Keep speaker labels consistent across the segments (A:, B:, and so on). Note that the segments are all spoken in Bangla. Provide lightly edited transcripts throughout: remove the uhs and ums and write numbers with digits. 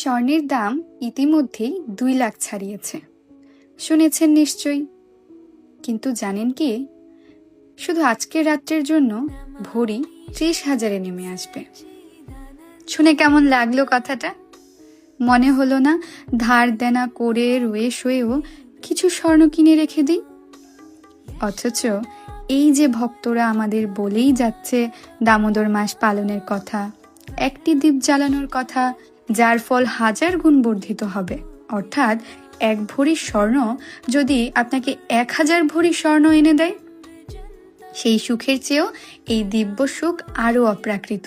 A: স্বর্ণের দাম ইতিমধ্যেই 2 লাখ ছাড়িয়েছে। শুনেছেন নিশ্চয়ই। কিন্তু জানেন কি, শুধু আজকের রাত্রের জন্য ভরি 30,000-এ নেমে আসবে। শুনে কেমন লাগলো কথাটা? মনে হলো না ধার দেনা করে রয়ে শোয়েও কিছু স্বর্ণ কিনে রেখে দিই? অথচ এই যে ভক্তরা আমাদের বলেই যাচ্ছে দামোদর মাস পালনের কথা, একটি দীপ জ্বালানোর কথা, যার ফল 1000 গুণ বর্ধিত হবে। অর্থাৎ 1 ভরি স্বর্ণ যদি আপনাকে 1000 ভরি স্বর্ণ এনে দেয়, সেই সুখের চেয়েও এই দিব্য সুখ আরো অপ্রাকৃত।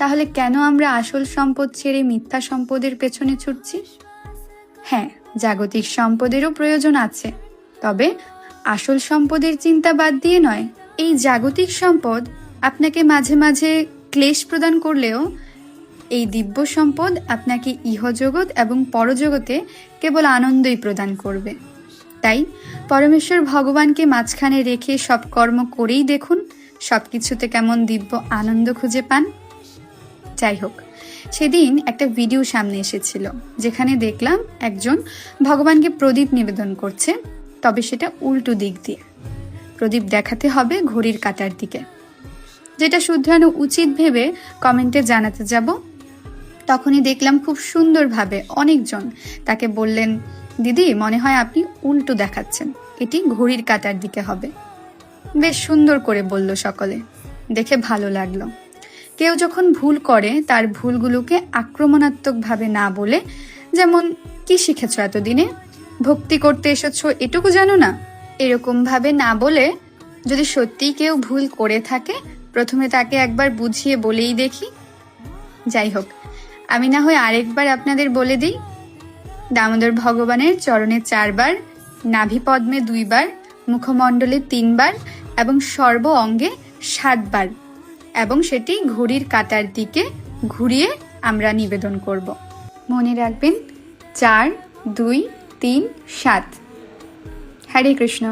A: তাহলে কেন আমরা আসল সম্পদ ছেড়ে মিথ্যা সম্পদের পেছনে ছুটছি? হ্যাঁ, জাগতিক সম্পদেরও প্রয়োজন আছে, তবে আসল সম্পদের চিন্তা বাদ দিয়ে নয়। এই জাগতিক সম্পদ আপনাকে মাঝে মাঝে ক্লেশ প্রদান করলেও এই দিব্য সম্পদ আপনাকে ইহজগৎ এবং পরজগতে কেবল আনন্দই প্রদান করবে। তাই পরমেশ্বর ভগবানকে মাঝখানে রেখে সব কর্ম করেই দেখুন সবকিছুতে কেমন দিব্য আনন্দ খুঁজে পান। যাই হোক, সেদিন একটা ভিডিও সামনে এসেছিল যেখানে দেখলাম একজন ভগবানকে প্রদীপ নিবেদন করছে, তবে সেটা উল্টো দিক দিয়ে। প্রদীপ দেখাতে হবে ঘড়ির কাঁটার দিকে। যেটা শুধরানো উচিত ভেবে কমেন্টে জানাতে যাব, তখনই দেখলাম খুব সুন্দরভাবে অনেকজন তাকে বললেন, দিদি মনে হয় আপনি উল্টো দেখাচ্ছেন, এটি ঘড়ির কাঁটার দিকে হবে। বেশ সুন্দর করে বলল সকলে, দেখে ভালো লাগলো। কেউ যখন ভুল করে তার ভুলগুলোকে আক্রমণাত্মকভাবে না বলে, যেমন কি শিখেছ এতদিনে, ভক্তি করতে এসেছো এটুকু জানো না, এরকম ভাবে না বলে যদি সত্যিই কেউ ভুল করে থাকে প্রথমে তাকে একবার বুঝিয়ে বলেই দেখি। যাই হোক, আমি না হয় আরেকবার আপনাদের বলে দিই, দামোদর ভগবানের চরণে 4 বার, নাভি পদ্মে 2 বার, মুখমণ্ডলে 3 বার এবং সর্ব অঙ্গে 7 বার, এবং সেটি ঘড়ির কাঁটার দিকে ঘুরিয়ে আমরা নিবেদন করব। মনে রাখবেন 4, 2, 3, 7। হরে কৃষ্ণ।